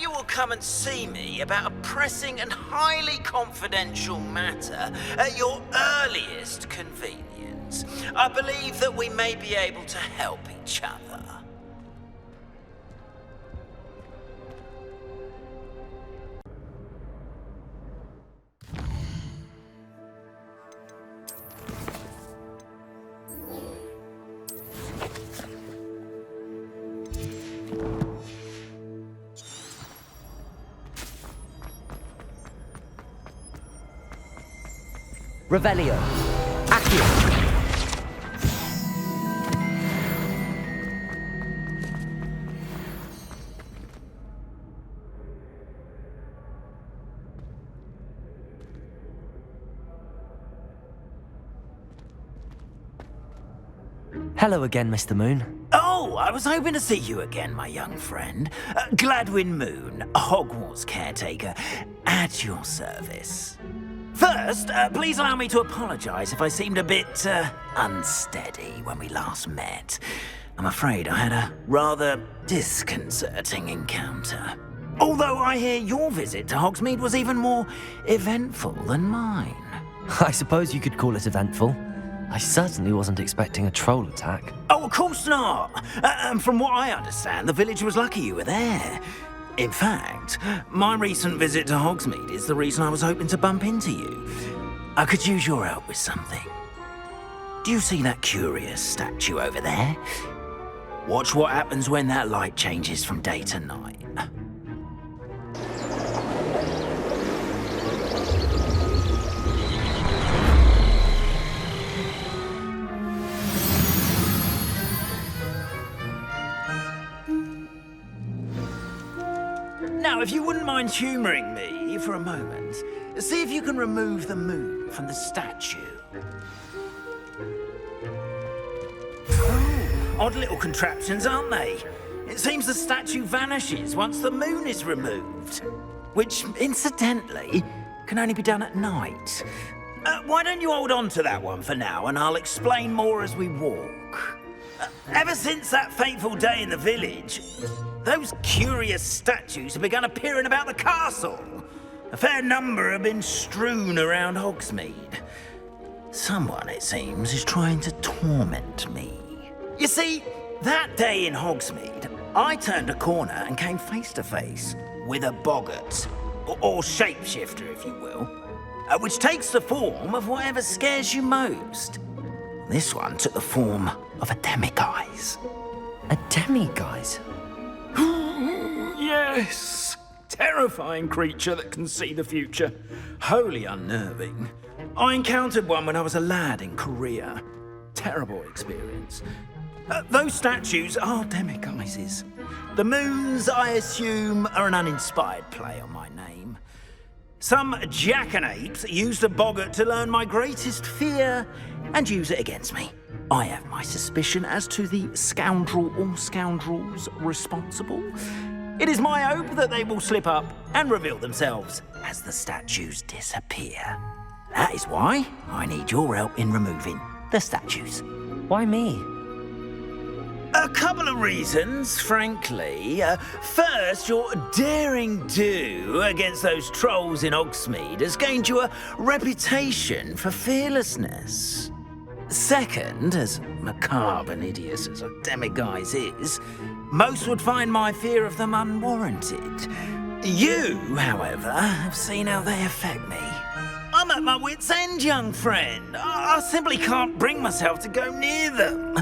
you will come and see me about a pressing and highly confidential matter at your earliest convenience. I believe that we may be able to help each other. Revelio. Accio. Hello again, Mr. Moon. Oh, I was hoping to see you again, my young friend. Gladwin Moon, Hogwarts Caretaker, at your service. First, please allow me to apologize if I seemed a bit, unsteady when we last met. I'm afraid I had a rather disconcerting encounter. Although I hear your visit to Hogsmeade was even more eventful than mine. I suppose you could call it eventful. I certainly wasn't expecting a troll attack. Oh, of course not! And from what I understand, the village was lucky you were there. In fact, my recent visit to Hogsmeade is the reason I was hoping to bump into you. I could use your help with something. Do you see that curious statue over there? Watch what happens when that light changes from day to night. Now, if you wouldn't mind humouring me for a moment, see if you can remove the moon from the statue. Oh, odd little contraptions, aren't they? It seems the statue vanishes once the moon is removed. Which, incidentally, can only be done at night. Why don't you hold on to that one for now, and I'll explain more as we walk. Ever since that fateful day in the village, those curious statues have begun appearing about the castle. A fair number have been strewn around Hogsmeade. Someone, it seems, is trying to torment me. You see, that day in Hogsmeade, I turned a corner and came face to face with a boggart, or shapeshifter, if you will, which takes the form of whatever scares you most. This one took the form of a demiguise. A demiguise? Yes! Terrifying creature that can see the future. Wholly unnerving. I encountered one when I was a lad in Korea. Terrible experience. Those statues are demiguises. The moons, I assume, are an uninspired play on my name. Some jackanapes used a boggart to learn my greatest fear and use it against me. I have my suspicion as to the scoundrel or scoundrels responsible. It is my hope that they will slip up and reveal themselves as the statues disappear. That is why I need your help in removing the statues. Why me? A couple of reasons, frankly. First, your daring do against those trolls in Hogsmeade has gained you a reputation for fearlessness. Second, as macabre and hideous as a demiguise is, most would find my fear of them unwarranted. You, however, have seen how they affect me. I'm at my wit's end, young friend. I simply can't bring myself to go near them.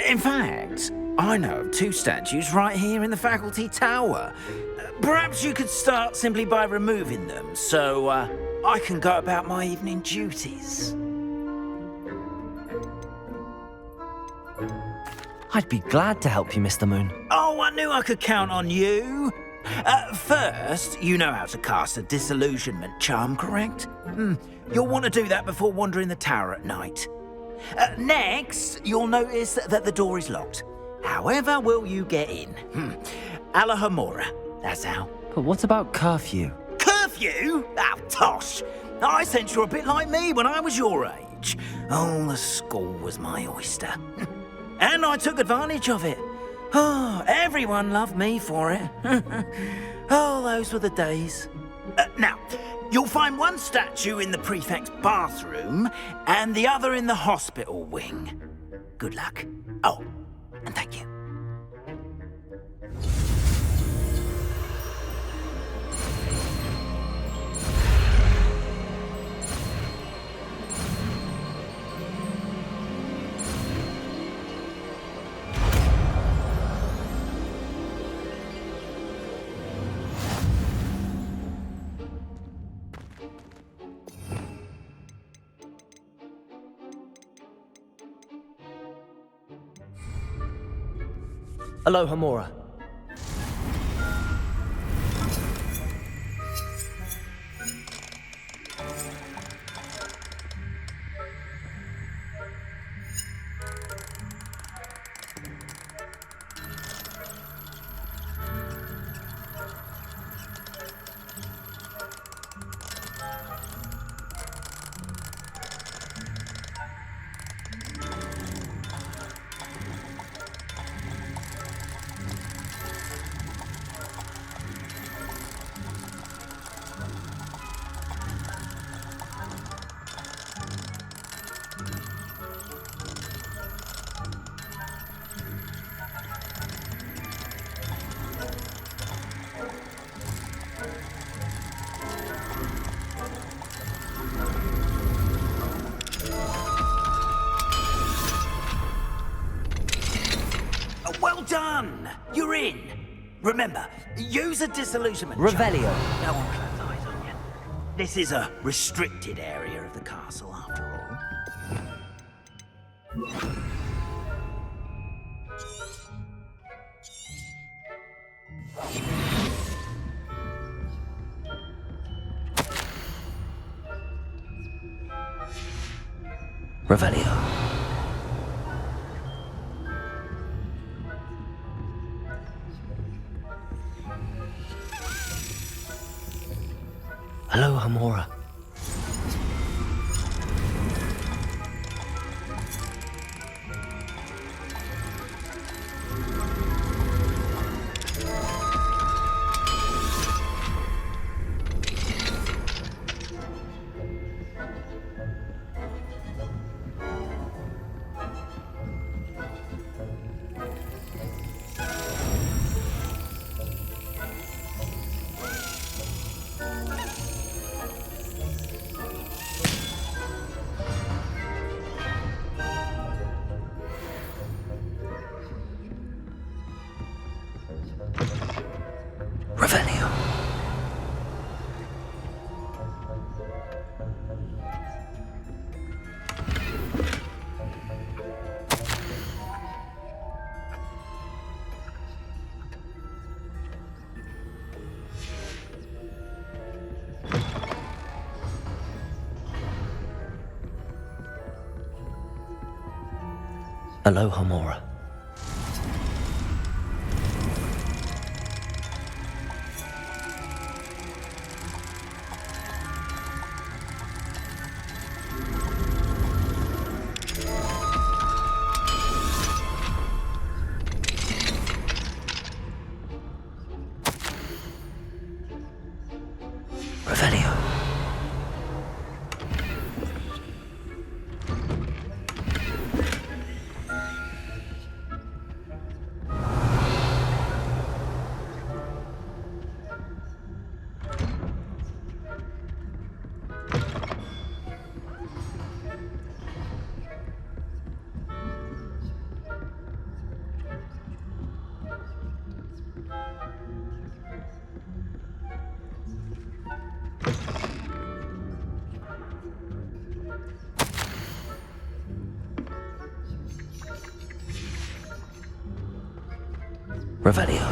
In fact, I know of two statues right here in the faculty tower. Perhaps you could start simply by removing them, so I can go about my evening duties. I'd be glad to help you, Mr. Moon. Oh, I knew I could count on you. First, you know how to cast a disillusionment charm, correct? You'll want to do that before wandering the tower at night. Next, you'll notice that the door is locked. However will you get in? AMHarbinger, that's how. But what about curfew? Curfew? Oh, tosh. I sense you're a bit like me when I was your age. Oh, the school was my oyster. And I took advantage of it. Oh, everyone loved me for it. Oh, those were the days. Now, you'll find one statue in the prefect's bathroom and the other in the hospital wing. Good luck. Oh, and thank you. AMHarbinger. Well done! You're in. Remember, use a disillusionment Revelio. charm. No one claps eyes on you. This is a restricted area of the castle, after all. Revelio. AMHarbinger. Revelio. AMHarbinger. Revelio. Revelio.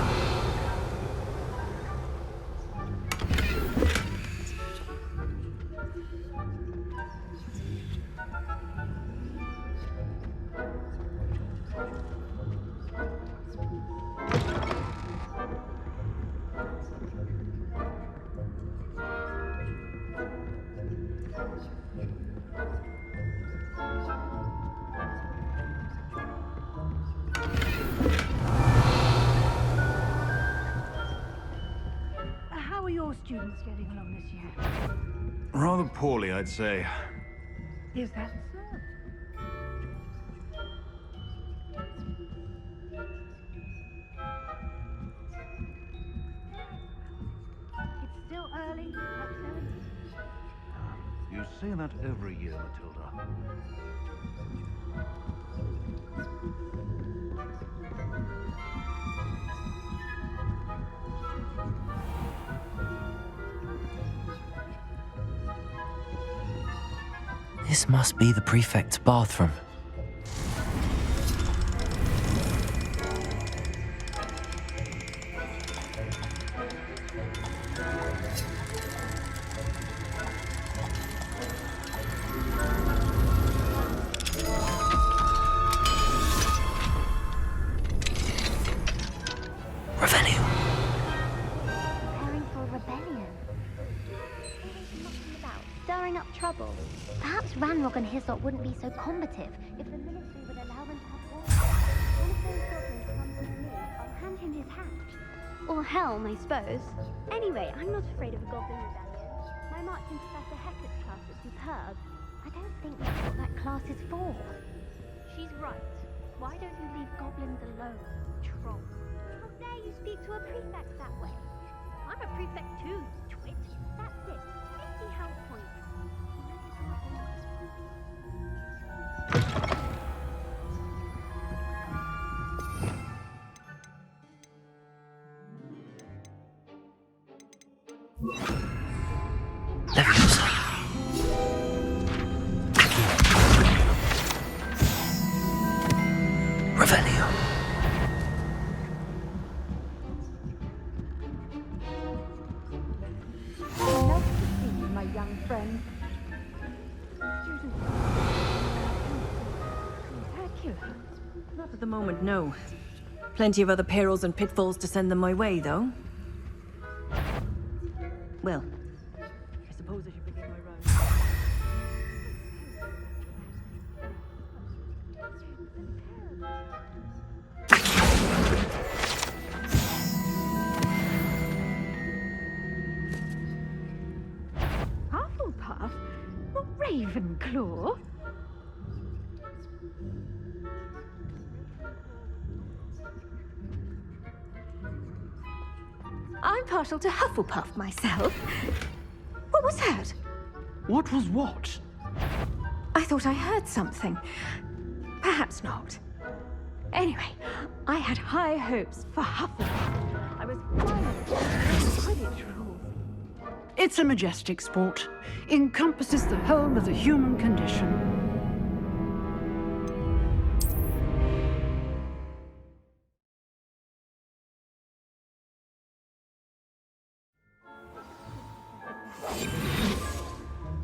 your students getting along this year? Rather poorly, I'd say. Is that so? It's still early, not silly. You say that every year, Matilda. This must be the prefect's bathroom. Revenue. Preparing for a rebellion. Talking about stirring up trouble. Perhaps Ranrock and his lot wouldn't be so combative if the ministry would allow them to have war. One of those goblins comes to me, I'll hand him his hatch. Or helm, I suppose. Anyway, I'm not afraid of a goblin rebellion. My marching Professor Hector's class was superb. I don't think that's what that class is for. She's right. Why don't you leave goblins alone, troll? How dare you speak to a prefect that way? I'm a prefect too, twit. That's it. 50 health points. Leviosa. Revenue. Nice to see you, my young friend. Students. Spectacular. Not at the moment, no. Plenty of other perils and pitfalls to send them my way, though. Well, I suppose I should begin my round. Hufflepuff? Not Ravenclaw? I'm partial to Hufflepuff myself. What was that? What was what? I thought I heard something. Perhaps not. Anyway, I had high hopes for Hufflepuff. I was finally Quidditch rules. It's a majestic sport. Encompasses the whole of the human condition.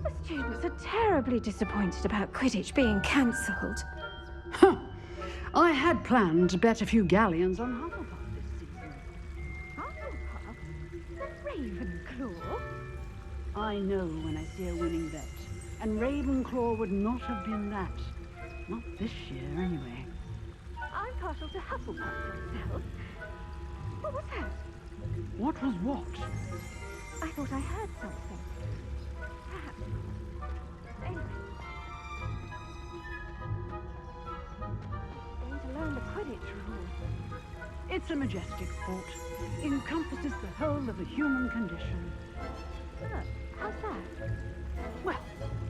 The students are terribly disappointed about Quidditch being cancelled. Huh. I had planned to bet a few galleons on Hufflepuff this season. Hufflepuff? The Ravenclaw? I know when I see a winning bet. And Ravenclaw would not have been that. Not this year, anyway. I'm partial to Hufflepuff myself. What was that? What was what? I thought I heard something. Perhaps not. Anyway. Going to learn the Quidditch rules. It's a majestic sport. Encompasses the whole of the human condition. Look, how's that? Well,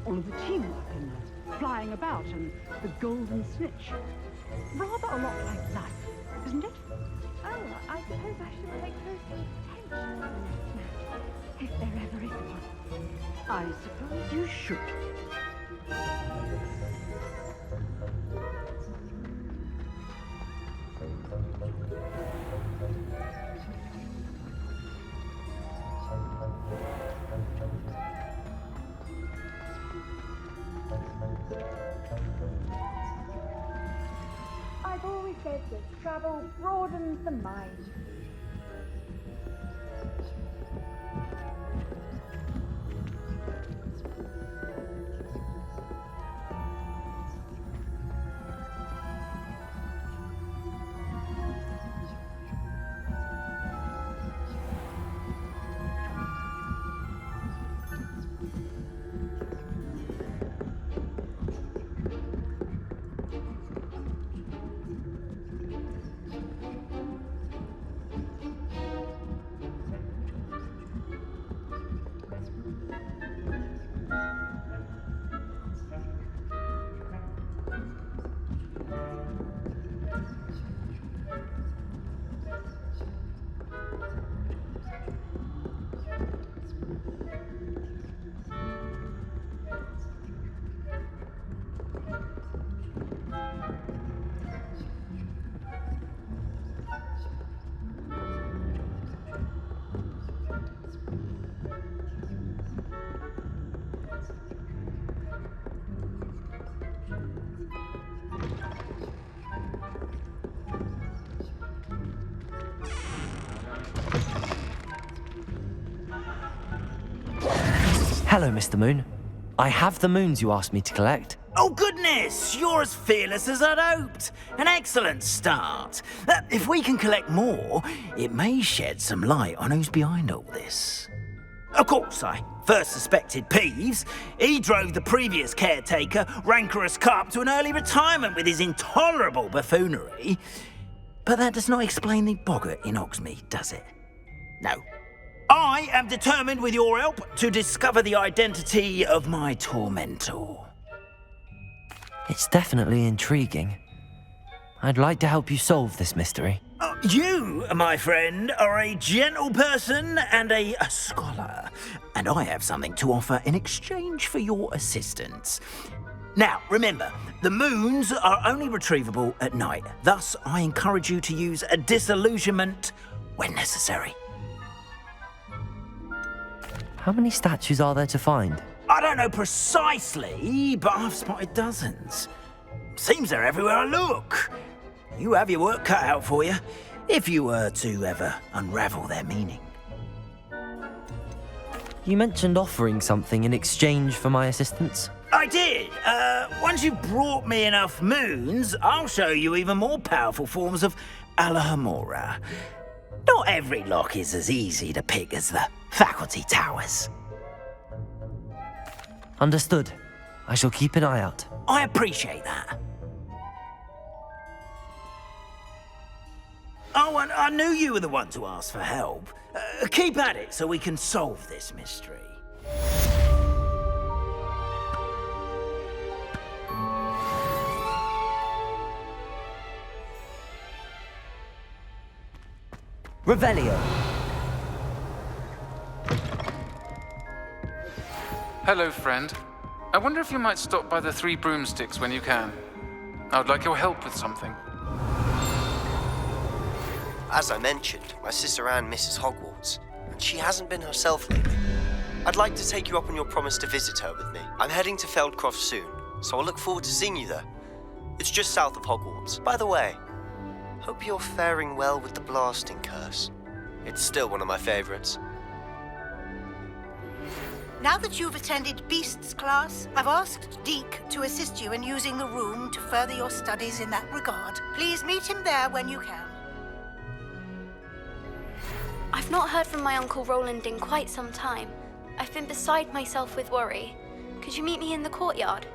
all of the teamwork and the flying about and the golden snitch. Rather a lot like life, isn't it? Oh, I suppose I should take close attention to the next match, if there ever is one. I suppose you should. I've always said that travel broadens the mind. Hello, Mr. Moon. I have the moons you asked me to collect. Oh, goodness! You're as fearless as I'd hoped. An excellent start. If we can collect more, it may shed some light on who's behind all this. Of course, I first suspected Peeves. He drove the previous caretaker, rancorous carp, to an early retirement with his intolerable buffoonery. But that does not explain the boggart in Hogsmeade, does it? No. I am determined, with your help, to discover the identity of my tormentor. It's definitely intriguing. I'd like to help you solve this mystery. You, my friend, are a gentle person and a scholar, and I have something to offer in exchange for your assistance. Now, remember, the moons are only retrievable at night. Thus, I encourage you to use a disillusionment when necessary. How many statues are there to find? I don't know precisely, but I've spotted dozens. Seems they're everywhere I look. You have your work cut out for you, if you were to ever unravel their meaning. You mentioned offering something in exchange for my assistance. I did. Once you've brought me enough moons, I'll show you even more powerful forms of AMHarbinger. Not every lock is as easy to pick as the faculty towers. Understood. I shall keep an eye out. I appreciate that. Oh, and I knew you were the one to ask for help. Keep at it so we can solve this mystery. Revelio. Hello, friend. I wonder if you might stop by the Three Broomsticks when you can. I would like your help with something. As I mentioned, my sister Anne misses Hogwarts, and she hasn't been herself lately. I'd like to take you up on your promise to visit her with me. I'm heading to Feldcroft soon, so I'll look forward to seeing you there. It's just south of Hogwarts. By the way, hope you're faring well with the blasting curse. It's still one of my favorites. Now that you've attended Beasts class, I've asked Deke to assist you in using the room to further your studies in that regard. Please meet him there when you can. I've not heard from my Uncle Roland in quite some time. I've been beside myself with worry. Could you meet me in the courtyard?